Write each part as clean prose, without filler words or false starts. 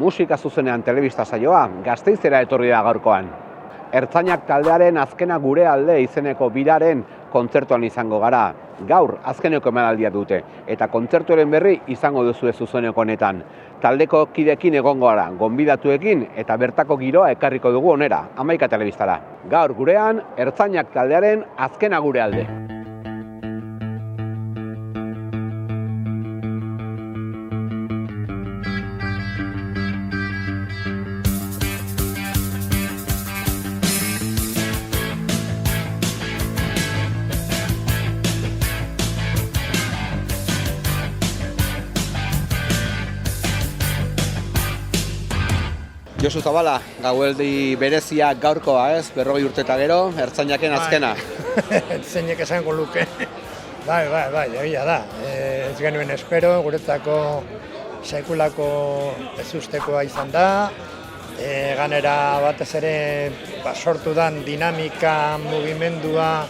Musika zuzenean telebista saioa Gasteizera etorri da gaurkoan. Ertzainak taldearen azkena gure alde izeneko biraren kontzertuan izango gara. Gaur azkeneko emanaldia dute eta kontzertuaren berri izango duzue zuzeneko honetan. Taldeko kidekin egongo gara, gonbidatuekin eta bertako giroa ekarriko dugu onera, Hamaika Telebistara. Gaur gurean Ertzainak taldearen azkena gure alde. Josu Zabala, gaualdi berezia gaurkoa, ez? 40 urte eta gero, Ertzainaken azkena. Zeinek esango luke. Bai, egia da. Ez genuen espero, guretzako sekulako ezustekoa izan da. Ganera batez ere sortu dan dinamika, mugimendua,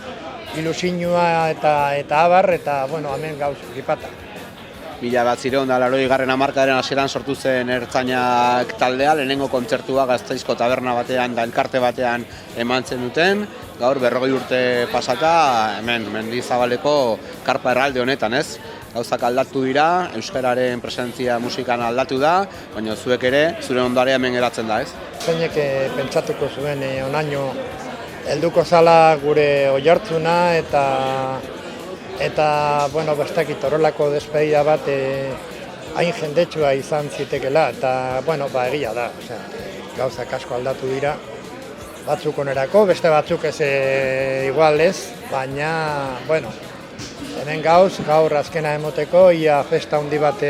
ilusinua eta abar, eta hemen gauz gripata. 1980 hamarkadaren hasieran sortu zen Ertzainak taldea, lehenengo kontzertua Gasteizko taberna batean da elkarte batean eman zen duten. Gaur 40 urte pasata, hemen Mendizabaleko karpa erralde honetan, ez? Gauzak aldatu dira, euskararen presentzia musikan aldatu da, baina zuek ere, zure ondarea hemen geratzen da, ez? Zeinek pentsatuko zuen onaino helduko zala gure oihartzuna eta bestakit horrelako despedida bat hain jendetsua izan zitekela, eta egia da, gauzak asko aldatu dira, batzuk onerako, beste batzuk ez igual ez, baina, hemen gaur azkena emoteko, ia festa handi bat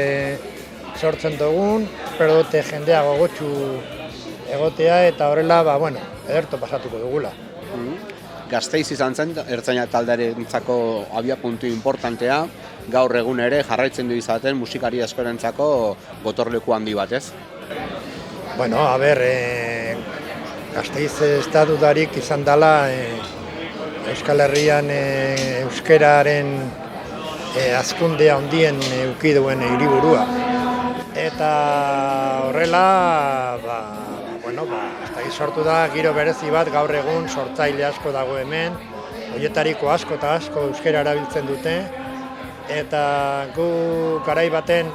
sortzen dugun, espero dute jendea gogotsu egotea, eta horrela, ederto pasatuko dugula. Gasteiz izan zen, Ertzainak taldearentzako abiapuntu importantea, gaur egun ere jarraitzen du izaten musikari askorentzako gotorleku handi bat, ez? Gasteiz ez da dudarik izan dela Euskal Herrian euskararen hazkundea handien eduki duen hiriburua. Eta horrela, sortu da giro berezi bat gaur egun sortzaile asko dago hemen, horietariko asko eta asko euskara erabiltzen dute, eta gu garai baten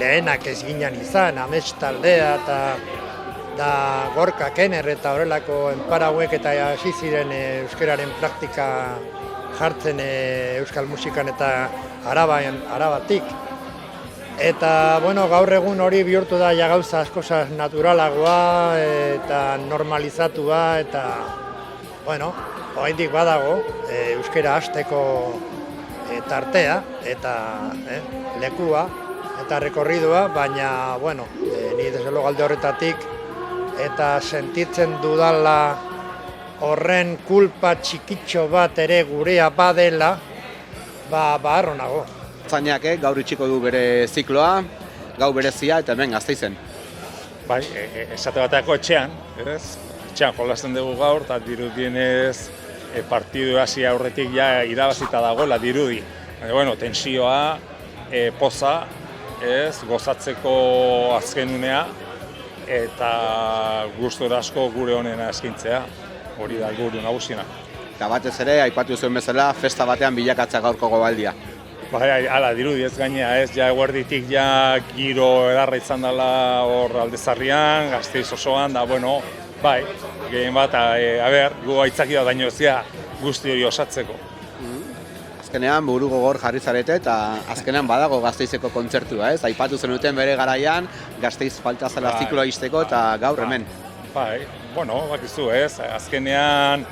lehenak ez ginen izan, Amets taldea eta Gorka Kenner eta horrelako enpara hauek eta hasi ziren euskararen praktika jartzen euskal musikan eta arabatik. Eta, gaur egun hori bihurtu da gauza asko naturalagoa eta normalizatua eta, oraindik badago euskara hasteko tartea eta lekua eta rekorridua, baina, ni desde luego alde horretatik eta sentitzen dudala horren kulpa txikitxo bat ere gurea badela, harro nago. Ertzainak gaur itxiko du bere zikloa, gau berezia eta hemen Gasteizen. Bai, esate bateako etxean, ez? Etxean jolasten dugu gaur, eta dirudienez partidu hasi aurretik irabazita dagoela dirudi. Tensioa, poza, gozatzeko azken unea, eta gustura asko gure honena eskintzea, hori da gure nagusiena. Eta batez ere, aipatu zuen bezala, festa batean bilakatzea gaurko gobaldia. Hala, dirudi ez gainea, eguerditik giro edarra izan dela hor Aldezarrian, Gasteiz osoan, da, gehien bat, gu aitzaki da daño ezia guzti hori osatzeko. Azkenean, buru gogor jarri zarete eta azkenean badago Gasteizeko kontzertua, ez? Aipatu zenuten bere garaian, Gasteiz falta zela zikloa izteko eta gaur hemen. Bakizu, azkenean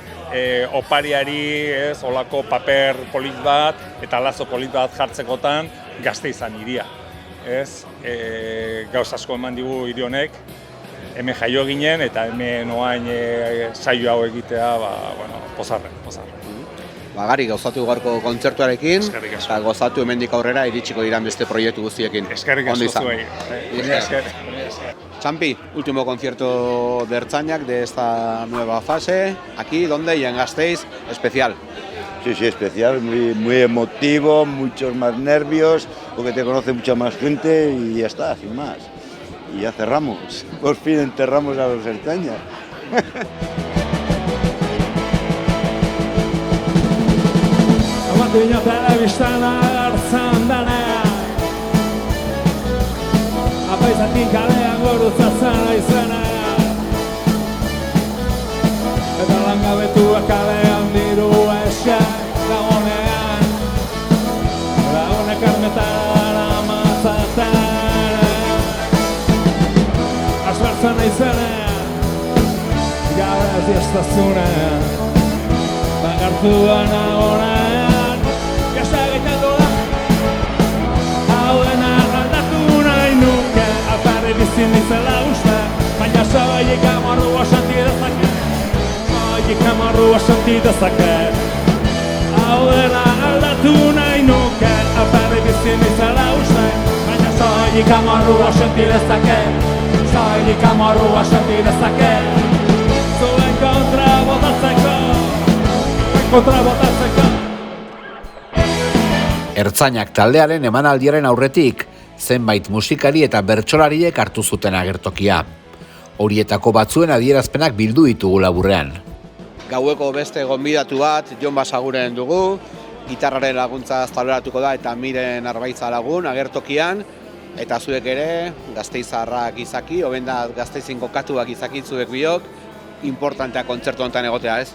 opariari, olako paper polit bat eta lazo polit bat jartzekotan Gasteizan hiria. Gauz asko eman digu hiri honek, hemen jaio ginen eta hemen oain saio hau egitea, pozarren. Gari, gauzatu gaurko kontzertuarekin, eta gozatu hemendik aurrera iritsiko diran beste proiektu guztiekin. Eskerrik asko zuei. Champi, último concierto de Ertzainak de esta nueva fase, aquí, ¿dónde? Y en Gasteiz, especial. Sí, especial, muy emotivo, muchos más nervios, porque te conoce mucha más gente y ya está, sin más. y ya cerramos. Por fin enterramos a los Ertzainas. Amatuina telebistan agertzen denean Apaizatik kalean gurutzatzen aizenean Eta langabetuak kalean diru esak dagonean Lagunek armetara amatzaten Asbertzen aizenean Gabez diestazunean Bagartuan agonean Gazta egiten dola Hau dena aldatu nahi nuke Alparri bizin nizela uste Baina soilik amorrua senti dezake Soilik amorrua senti dezake Hau dena aldatu nahi nuke Alparri bizin nizela uste Baina soilik amorrua senti dezake Soilik amorrua senti dezake Zuen kontra botatzeko Ertzainak taldearen emanaldiaren aurretik, zenbait musikari eta bertsolariek hartu zuten agertokia. Horietako batzuen adierazpenak bildu ditugu laburrean. Gaueko beste gonbidatu bat, Jon Basaguren dugu, gitarraren laguntza tauleratuko da eta Miren Arbaitza lagun agertokian, eta zuek ere, Gasteizarrak izaki, obenda Gasteizin kokatuak izaki zuek biok, importantea kontzertu honetan egotea, ez?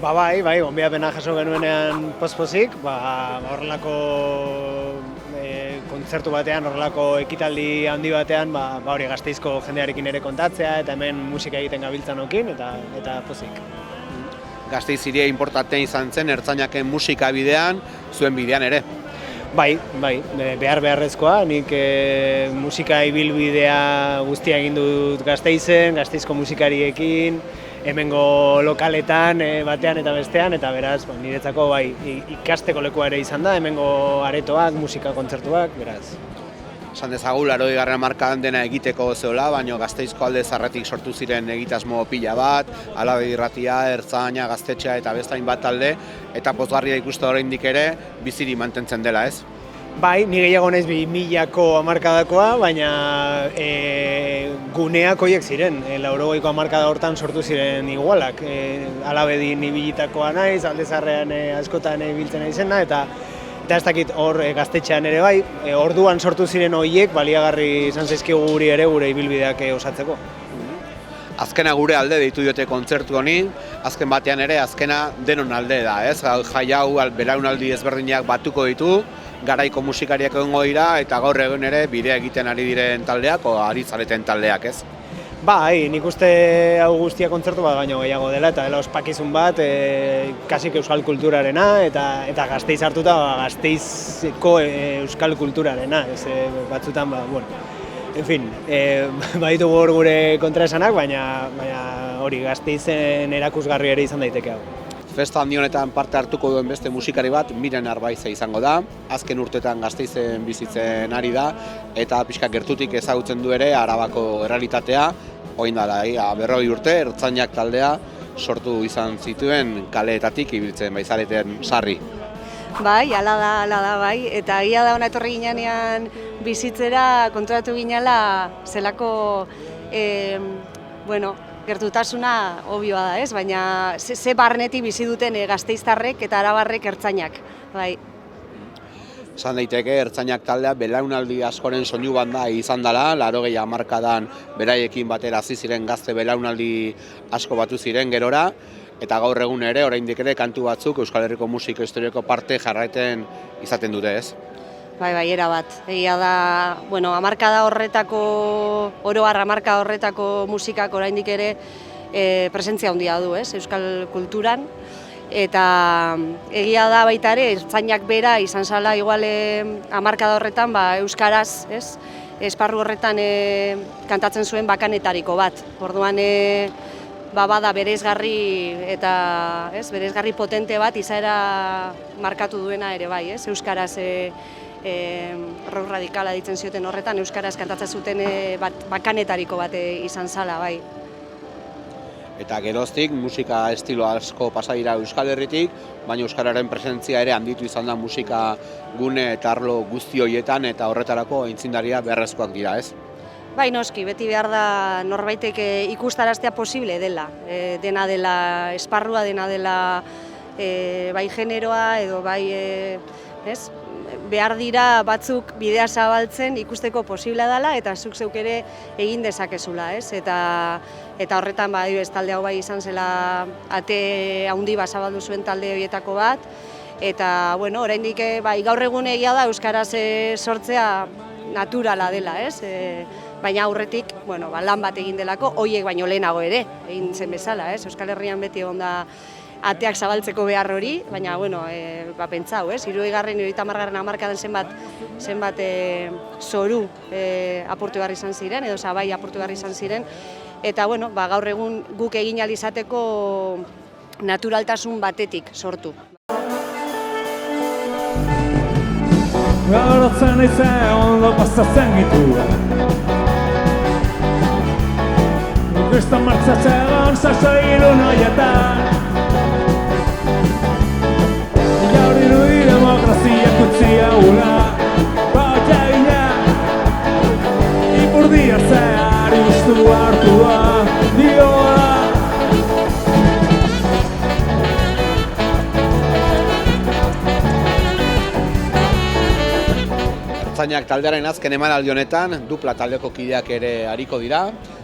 Bai, gonbidapena jaso genuenean pospozik, horrelako kontzertu batean, horrelako ekitaldi handi batean, hori Gasteizko jendearekin ere kontatzea eta hemen musika egiten gabiltzanokin eta pozik. Gasteiz hiria importante izan zen Ertzainaken musika bidean, zuen bidean ere. Bai, beharrezkoa, nik musika ibilbidea guztia egin dut Gasteizen, Gasteizko musikariekin, hemengo lokaletan batean eta bestean, eta beraz, niretzako ikasteko lekua ere izan da, hemengo aretoak, musika kontzertuak, beraz. Esan dezagun, 80. hamarkadan dena egiteko zeola, baina Gasteizko alde zarretik sortu ziren egitasmo pila bat, Alabe Irratia, Ertzaina, Gaztetxea eta beste hainbat talde, eta pozgarria ikuste oraindik ere biziri mantentzen dela, ez? Bai, ni gehiago naiz 2000ko hamarkadakoa, baina guneak horiek ziren, 80ko hamarkada hortan sortu ziren igualak. Alabedin ibilitakoa naiz, Alde Zaharrean askotan ibiltzen naizena, eta ez dakit hor Gaztetxean ere bai, orduan sortu ziren horiek baliagarri izan zaizkigu guri ere gure ibilbideak osatzeko. Azkena gure alde deitu diote kontzertu honi, azken batean ere azkena denon alde da, ez? Jai hau belaunaldi ezberdinak batuko ditu, garaiko musikariak egongo dira eta gaur egun ere bidea egiten ari diren taldeak o ari zareten taldeak, ez? Bai, nik uste hau guztia kontzertu bat baino gehiago dela eta dela ospakizun bat kasik euskal kulturarena eta Gasteiz hartuta Gasteizko euskal kulturarena, batzutan en fin, baditugu hor gure kontraesanak, baina hori Gasteizen erakusgarri ere izan daiteke hau. Festa handi honetan parte hartuko duen beste musikari bat Miren Arbaitza izango da. Azken urtetan Gasteizen bizitzen ari da eta pixka gertutik ezagutzen du ere Arabako errealitatea. Orain dela 40 urte Ertzainak taldea sortu izan zituen kaleetatik ibiltzen baizareten sarri. Bai, ala da bai, eta egia da hona etorri ginean bizitzera konturatu ginela zelako gertutasuna obioa da, ez? Baina ze barnetik bizi duten gasteiztarrek eta arabarrek Ertzainak, bai. Esan daiteke Ertzainak taldea belaunaldi askoren soinu banda izan dela, 80 hamarkadan beraiekin batera hasi ziren gazte belaunaldi asko batu ziren gerora, eta gaur egun ere oraindik ere kantu batzuk Euskal Herriko musika historiako parte jarraiten izaten dute, ez? Bai, erabat. Egia da, hamarkada horretako, oro har hamarkada horretako musikak oraindik ere presentzia handia du, ez, euskal kulturan. Eta egia da baita ere, Ertzainak bera izan zala igual hamarkada horretan euskaraz, ez, esparru horretan kantatzen zuen bakanetariko bat. Orduan bada bereizgarri eta bereizgarri potente bat izaera markatu duena ere bai, ez, euskaraz rock radikala ditzen zioten horretan, euskaraz kantatzen zuten bakanetariko bat izan zala, bai. Eta geroztik musika estilo asko pasa dira Euskal Herritik, baina euskararen presentzia ere handitu izan da musika gune eta arlo guzti horietan eta horretarako aitzindaria beharrezkoak dira, ez? Bai, noski, beti behar da norbaitek ikustaraztea posible dela. Dena dela esparrua, dena dela bai generoa edo bai behar dira batzuk bidea zabaltzen ikusteko posiblea dela eta zuk zeuk ere egin dezakezula, ez? Eta horretan talde hau bai izan zela ate handi bat zabaldu zuen talde horietako bat. Eta, bueno, oraindik bai gaur egun egia da euskaraz sortzea naturala dela, ez? Baina aurretik, bueno, lan bat egin delako, hoiek baino lehenago ere, egin zen bezala, ez? Euskal Herrian beti egon da ateak zabaltzeko behar hori, baina, bueno, pentsau, ez? 60. 70. hamarkadan zenbat zoru apurtu behar izan ziren, edo zabai apurtu behar izan ziren, eta, bueno, gaur egun guk egin ahal izateko naturaltasun batetik sortu. Gaurotzen naizen ondo pasatzen gituen Kriston martxatzean sasoi ilun horietan Gaur irudi demokraziak utzia gula Bautxa gina Ipurdia zehar ikustu hartua dioa Ertzainak taldearen azken emanaldi honetan, dupla taldeko kideak ere ariko dira,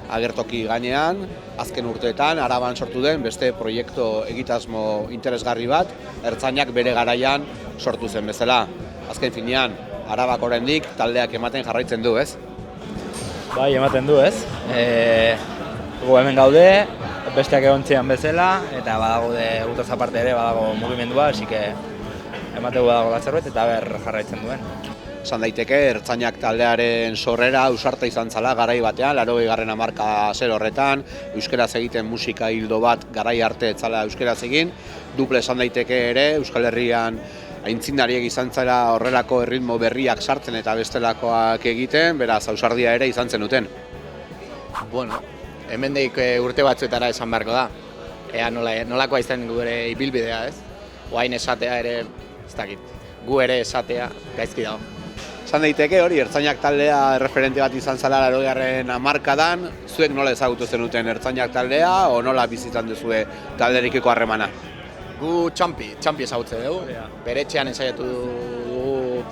agertoki gainean, azken urteetan, Araban sortu den beste proiektu egitasmo interesgarri bat, Ertzainak bere garaian sortu zen bezala. Azken finean, Arabak oraindik taldeak ematen jarraitzen du, ez? Bai, ematen du, ez? Gu hemen gaude, besteak egontzian bezala, eta badagode gutaz aparte ere, badago mugimendua, así que emategu badago zerbait eta ber jarraitzen duen. Esan daiteke, Ertzainak taldearen sorrera ausarta izan zala garai batean, 80. hamarka horretan, euskeraz egiten musika hildo bat garai arte etzala euskeraz egin, duple esan daiteke ere, Euskal Herrian aintzindariek izan zela horrelako erritmo berriak sartzen eta bestelakoak egiten, beraz ausardia ere izan zenuten. Bueno, hemendik urte batzuetara esan beharko da. Ea nolakoa izan gure ibilbidea, ez? Oain esatea ere, ez dakit, gu ere esatea gaizki dago. Esan daiteke hori, Ertzainak taldea erreferente bat izan zela 80. hamarkadan, zuek nola ezagutu zenuten Ertzainak taldea, o nola bizitzan duzue talderekiko harremana? Gu txampi ezagutzen dugu, bere etxean ensaiatu dugu.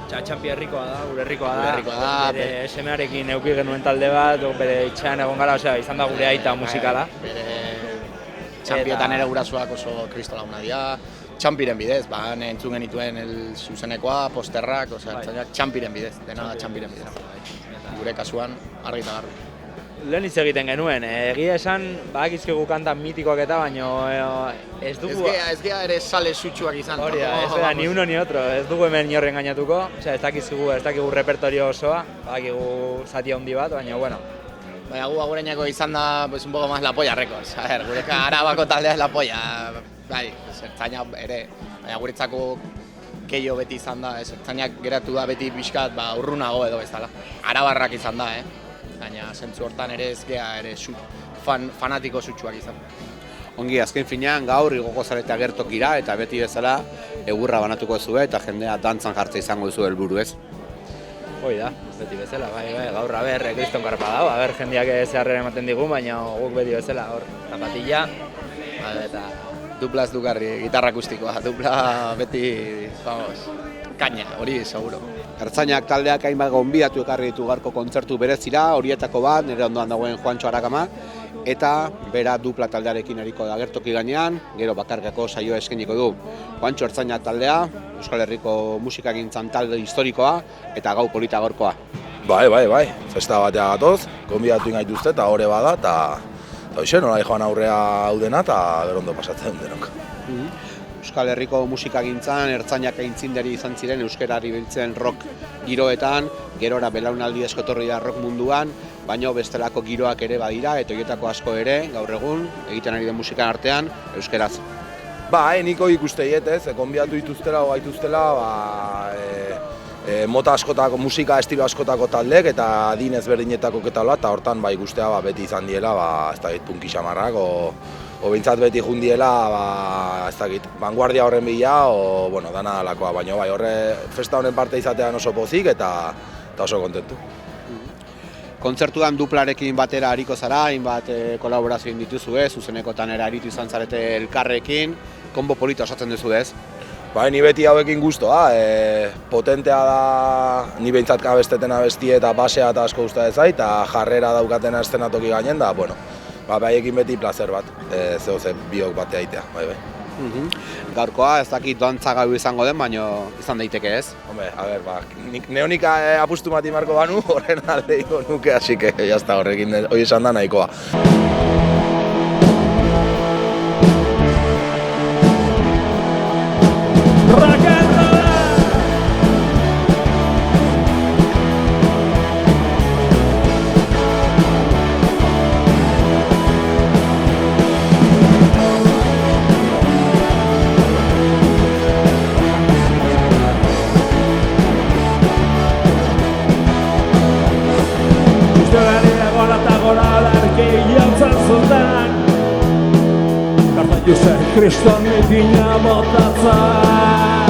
Txampi herrikoa da, gure herrikoa da, bere semearekin eduki genuen talde bat, bere etxean egon gara, osea, izan da gure aita musikala. Bere txampietan ere gurasoak oso kristo laguna dira, txampiren bidez, entzun genituen zuzenekoa, posterrak, txampiren bidez, dena da txampiren bidez. Gure kasuan, argi eta garbi. Lehen hitz egiten genuen, egia esan, badakizkigu kanta mitikoak eta, baino ez dugu... Ez gea ere sale sutsuak izan. Hori da, ez da, ni uno ni otro, ez dugu hemen inorren gainatuko, ez dakigu repertorio osoa, badakigu zati handi bat, baina, bueno. Baina gu agureinako izan da, un poco más la polla records, gure Arabako taldea es la polla, bai, Ertzainak ere, baina guretzako keio beti izan da, Ertzainak geratu da beti pixkat urrunago edo bezala. Arabarrak izan da, baina zentzu hortan ere ez gea ere fanatiko sutsuak izan. Ongi, azken finean gaur igoko zarete agertokira eta beti bezala egurra banatuko zuen eta jendea dantzan jartza izango duzu helburu, ez? Hoi da, beti bezala, bai, gaur kriston karpa dago, jendeak zeharren ematen digu, baina guk beti bezala, zapatilla, eta... Dupla ez dugarri, gitarra akustikoa, dupla beti, vamos, kaina, hori seguro. Ertzainak taldeak hainbat gonbidatu ekarri ditu gaurko kontzertu berezira, horietako bat, nire ondoan dagoen Juantxo Arakama, eta bera dupla taldearekin eriko da agertoki gainean, gero bakarkako saioa eskainiko du. Juantxo Ertzainak taldea, Euskal Herriko musikagintzan talde historikoa eta gau polita gaurkoa. Bai, festa batea gatoz, gonbidatu ingaituzte eta hori bada, eta hoxe, nola joan aurrea hau dena eta berondo pasatzen denok. Euskal Herriko musikagintzan Ertzainak aintzindari izan ziren euskerari biltzen rock giroetan, gerora belaunaldi eskotorri da rock munduan, baina bestelako giroak ere badira, eta horietako asko ere, gaur egun, egiten ari den musikan artean, euskeraz. Niko ikusteiet, gonbidatu dituztela o gaituztela, mota askotako, musika estilo askotako taldek eta adin ezberdinetako ketala, eta hortan ikustea beti izan diela, ez dakit punki xamarrak, o bintzat beti jundiela, ez dakit, vanguardia horren bila, o, bueno, dana dalakoa, baina festa honen parte izatean oso pozik eta oso kontentu. Kontzertuan duplarekin batera ariko zara, hainbat kolaborazio egin dituzu ez, zuzenekotan ere aritu izan zarete elkarrekin, konbo polita osatzen duzu ez? Bai, ni beti hauekin guztua, potentea da, ni behintzat abesteten abestie eta basea eta asko gustatzen zait, eta jarrera daukatena eszenatoki gainen da, bueno, baiekin beti placer bat, ze biok batea aitea, bai. Gaurkoa ez dakit dantza gau izango den, baina izan daiteke ez? Hombre, a ber, neonika apustu mati marko banu, horren alde iko nuke, así que jazta horrekin, hori esan da nahikoa. Kriston mitina botatzak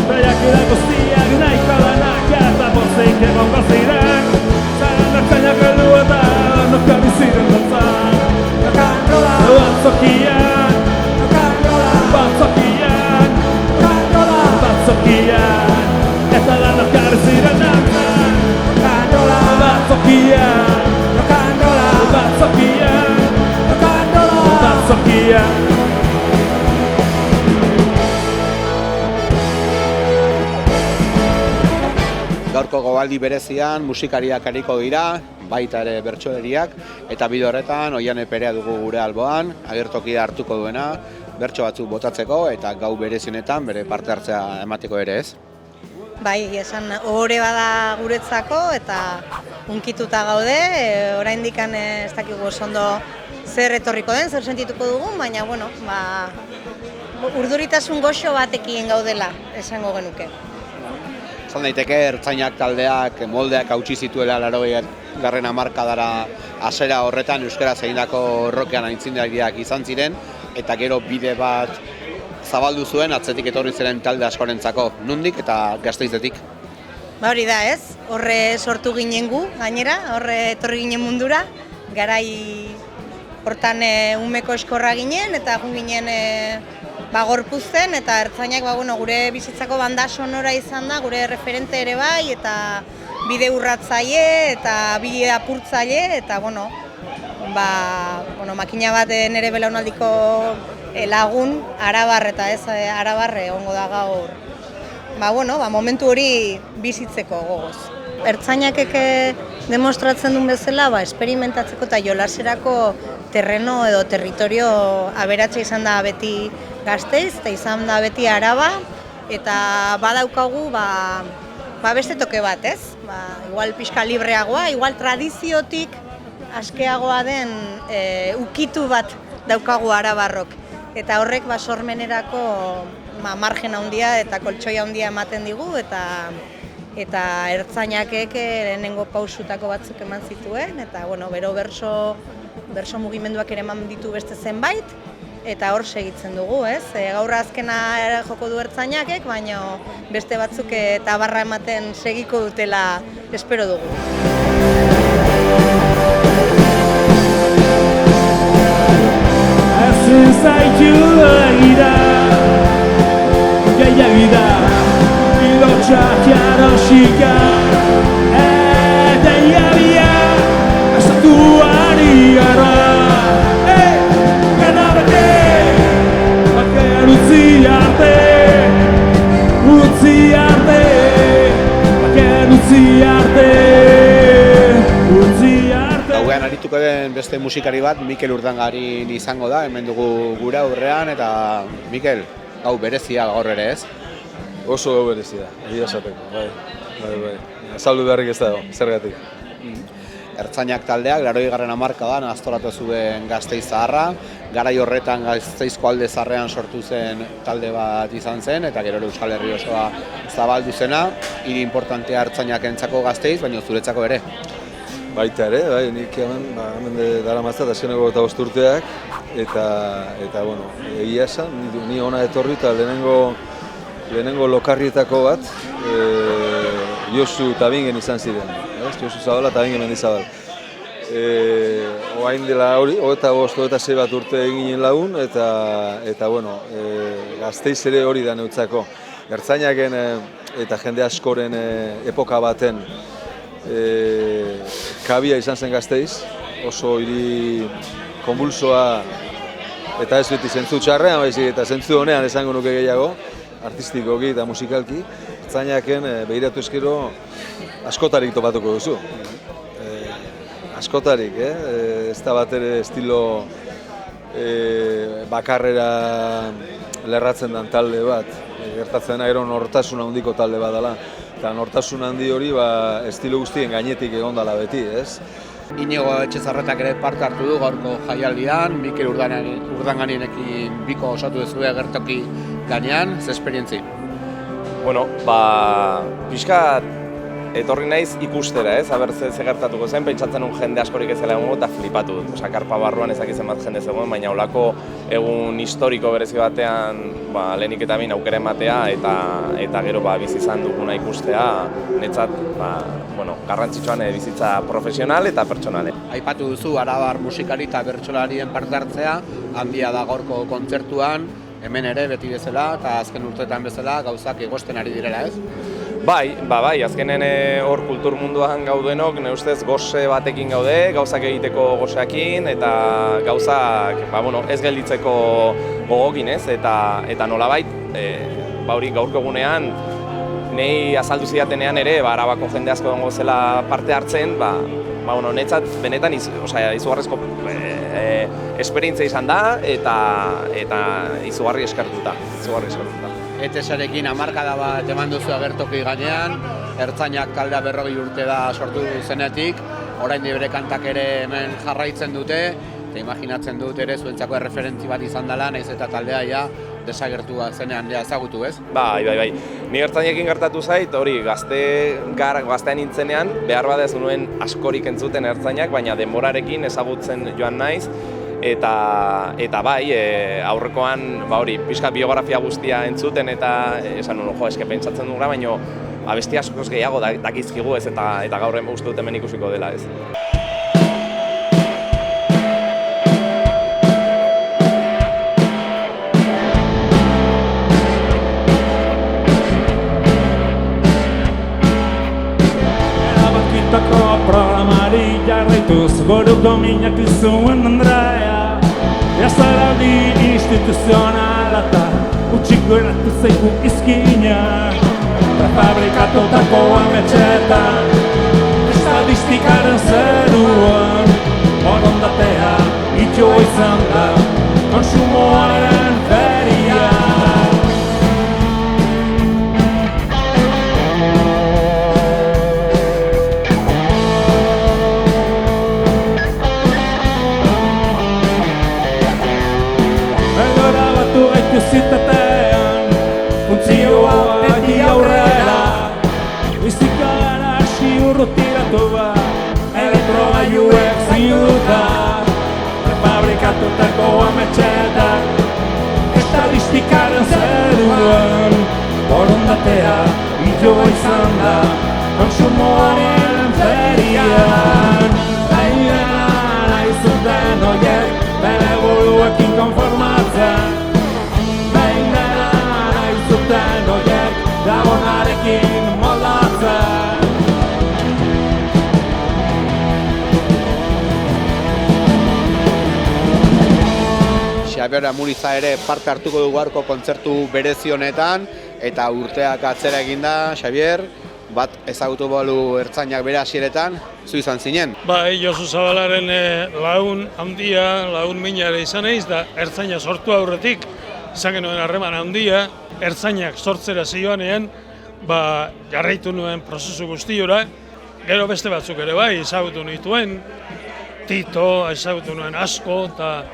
Baiak guztiak nahiko lanak eta pozik egon baziren Zaren ertzainak heldu eta noka biziren dantzak Rock'n'rolla Batzokian Rock'n'rolla Batzokian Rock'n'rolla Batzokian Eta lanak biziren dantzak Rock'n'rolla Batzokian Rock'n'rolla Batzokian Batzokian Gaurko gobaldi berezian musikariak ariko dira, baita ere bertsolariak, eta bide horretan Oiane Perea dugu gure alboan, agertokia hartuko duena, bertso batzuk botatzeko eta gau berezionetan bere parte hartzea emateko ere ez? Bai, esan ohore bada guretzako eta hunkituta gaude, oraindik ez dakigu ondo zer etorriko den, zer sentituko dugun, baina bueno, urduritasun goxo batekin gaudela, esango genuke. Zan daiteke ertzainak taldeak moldeak hautsi zituela 80. hamarkadara hasiera horretan euskaraz egindako rockean aitzindariak izan ziren eta gero bide bat zabaldu zuen atzetik etorri ziren talde askorentzako. Nondik eta Gasteizetik? Hori da ez, horre sortu ginen gu, gainera, horre etorri ginen mundura, garai hortan umeko eskorra ginen eta jun ginen gorpuzten eta ertzainak gure bizitzako banda sonora izan da, gure referente ere bai eta bide urratzaile eta bide apurtzaile eta makina bat nire belaunaldiko lagun Arabar eta ez Arabar egongo da gaur. Momentu hori bizitzeko gogoz. Ertzainakek demostratzen duen bezala, esperimentatzeko eta jolaserako terreno edo territorio aberatsa izan da beti Gasteiz, eta izan da beti Araba, eta badaukagu beste toke bat, ez? Igual pixka libreagoa, igual tradiziotik askeagoa den ukitu bat daukagu Arabarrok. Eta horrek sormenerako margen handia eta koltxoi handia ematen digu, eta ertzainakek lehenengo pausutako batzuk eman zituen, eta bero berso mugimenduak ere eman ditu beste zenbait, eta hor segitzen dugu, ez? Gaur azkena joko du ertzainakek, baina beste batzuk eta barra ematen segiko dutela espero dugu. Ezin zaitu egira, gehiagida, pilotxak jarosika, eta iabia, estatuari gara. Gauean arituko den beste musikari bat, Mikel Urdangarin izango da, hemen dugu gure aurrean, eta Mikel, gau berezia gaur ere ez? Oso gau berezia, egia esateko, bai. Azaldu beharrik ez dago, zergatik. Ertzainak taldeak, 80. hamarkadan aztoratu zuen Gasteiz zaharra, garai horretan Gasteizko alde zaharrean sortu zen talde bat izan zen, eta gero Euskal Herri osoa zabaldu zena, hiri importantea ertzainak entzako Gasteiz, baina zuretzako ere. Baita ere, nik hemen dara matzat azkeneko 5 urteak, eta egia esan, ni hona etorri eta lehenengo lokarrietako bat, Josu eta Bingen izan ziren. ez? Josu Zabala eta Bingen Mendizabal. Oain dela hori, 25-26 bat urte egin ginen lagun, eta bueno, Gasteiz ere hori da neutzako. Ertzainaken eta jende askoren epoka baten kabia izan zen Gasteiz, oso hiri konbulsoa eta ez beti zentzu txarrean, baizik eta zentzu honean esango nuke gehiago, artistikoki eta musikalki, ertzainaken behiratu eskero askotarik topatuko duzu. Askotarik, ez da bat ere estilo bakarrera lerratzen den talde bat, gertatzen gero nortasun handiko talde bat dela. Eta nortasun handi hori estilo guztien gainetik egon dela beti, ez? Inigo Etxezarretak ere parte hartu du gaurko jaialdian, Mikel Urdanganienekin biko osatu duzue gertoki gainean, ze esperientzi? Bueno, pixkat etorri naiz ikustera, ez? Aber ze gertatuko zen, pentsatzen un jende askorik ez zela egongo eta flipatu dut. Karpa barruan ezakitzen bat jende zegoen, baina holako egun historiko berezi batean lehenik eta behin aukera ematea eta gero bizi izan duguna ikustea, netzat garrantzitsuan bizitza profesional eta pertsonale. Aipatu duzu arabar musikari eta bertsolarien parte hartzea, handia da gaurko kontzertuan, hemen ere beti bezala eta azken urteetan bezala gauzak egosten ari direla, ez? Bai, azkenen hor kultur munduan gaudenok, ne ustez goze batekin gaude, gauzak egiteko gozeakin eta gauzak ez gelditzeko gogokin, ez? Eta nolabait, hori gaurko egunean, nei azaldu zidatenean ere, Arabako jende asko dengo zela parte hartzen, netzat benetan izugarrizko esperientzia izan da eta izugarri eskartuta. ETS-arekin hamarkada bat eman duzu agertoki gainean, Ertzainak taldea 40 urte da sortu zenetik, orain bere kantak ere hemen jarraitzen dute, eta imaginatzen dut ere zuentzako erreferentzi bat izan dela, nahiz eta taldea desagertua zenean ezagutu, ez? Bai. Ni Ertzainekin gertatu zait, hori gaztean nintzenean, behar bada ez nuen askorik entzuten Ertzainak, baina denborarekin ezagutzen joan naiz, eta bai, aurrekoan pixka biografia guztia entzuten eta esan nuen, eske pentsatzen dugula, baina abesti askoz gehiago dakizkigu ez eta gaur uste dut hemen ikusiko dela, ez. Erabakitako programari jarraituz buruko minak izuen Andrea Jazaraldi instituzionala eta utxiko eratu zaigu izkina Prefabrikatutako ametxetan Estadistikaren zeruan Borondatea itxoa izan da Konsumoaren feria Zitatean, funtzioa beti aurrera Bizika gara urrutiratu elektrogailuek zinuta Prefabrikatutako ametxetan Estadistikaren zeruan Borondatea itxoa izan da Konsumoaren ferian Nahi zuten horiek bere buruekin konformatzen Zuten horiek lagunarekin moldatzen Xabier Amuriza ere parte hartuko du gaurko kontzertu berezi honetan eta urteak atzera eginda, Xabier, bat ezagutu balu Ertzainak bere hasieretan, zu izan zinen? Bai, Josu Zabalaren lagun handia, lagun minare izan eiz, da Ertzaina sortu aurretik, izan genuen harreman handia, Ertzainak sortzera zioanean, jarraitu nuen prozesu guztiora, gero beste batzuk ere bai, ezagutu nituen, Tito, ezagutu nuen asko, eta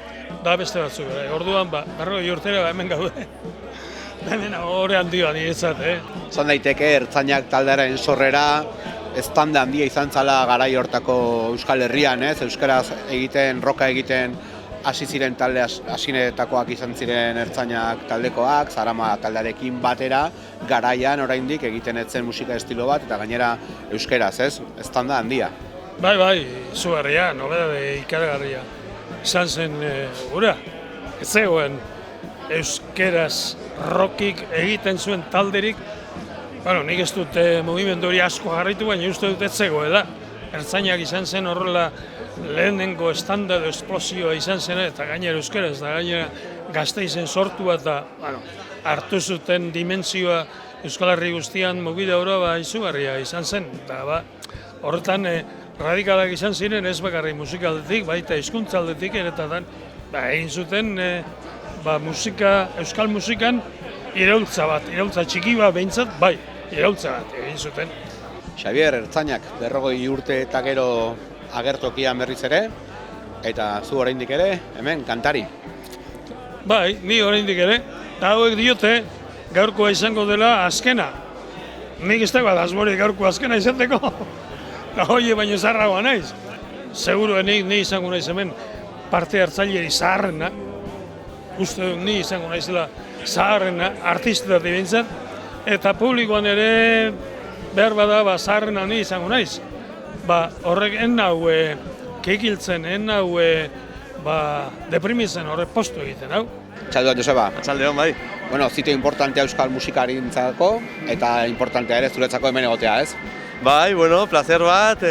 da beste batzuk ere. Orduan, 40 urtera hemen gaude. Hemen hori handia niretzat, Zan daiteke Ertzainak taldearen sorrera, eztanda handia izan zala garai hortako Euskal Herrian, euskaraz egiten, roka egiten hasi ziren talde hasierakoak izan ziren ertzainak taldekoak, Zarama taldearekin batera, garaian oraindik egiten etzen musika estilo bat, eta gainera euskeraz, ez? Eztanda handia. Bai, izugarria, nobedade ikaragarria. Izan zen gura, ez zegoen euskeraz rockik egiten zuen talderik. Bueno, nik ez dut mugimendu hori asko jarritu, baina uste dut ez zegoela. Ertzainak izan zen horrela lehenengo estanda edo esplosioa izan zen, eta gainera euskeraz, eta gainera Gasteizen sortu bat da, hartu zuten dimentsioa Euskal Herri guztian mugida oro izugarria izan zen. Eta horretan radikalak izan ziren ez bakarrik musikaldetik, baita hizkuntzaldetik eretan egin zuten euskal musikan iraultza txiki bat behintzat, iraultza bat egin zuten. Xabier, ertzainak 40 urte eta gero agertokian berriz ere, eta zu oraindik ere, hemen, kantari. Bai, ni oraindik ere, eta hauek diote gaurkoa izango dela azkena. Nik ez dagoa asmorik gaurkoa azkena izateko. Hoi, baino zarragoa naiz. Seguruenik ni izango naiz hemen parte hartzaileri zaharrena. Uste dut ni izango naizela zaharrena, artistetatik behintzat. Eta publikoan ere behar bada zaharrena ni izango naiz. Horrek nau kekiltzen, nau deprimitzen horrek postu egiten, hau. Txaldeon, Joseba. Txaldeon, bai. Bueno, zito importantea euskal musikarintzako, eta importantea ere zuretzako hemen egotea, ez? Bai, bueno, placer bat,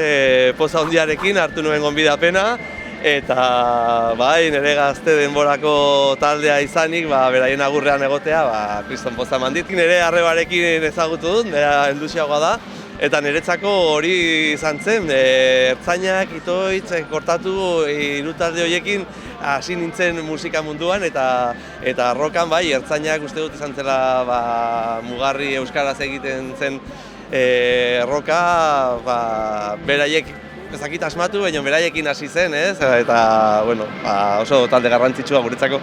poza handiarekin hartu nuen gonbidapena, eta bai, nire gazte denborako taldea izanik, beraien agurrean egotea, kriston poza mandit. Nire arrebarekin ezagutu dut, nire helduziagoa da, eta niretzako hori izan zen, ertzainak, itoitz, kortatu, hiru talde horiekin hasi nintzen musika munduan, eta rokan bai, ertzainak uste dut izan zela mugarri euskaraz egiten zen roka, beraiek ezakit asmatu, baina beraiekin hasi zen, ez? Eta, bueno, oso talde garrantzitsua guretzako.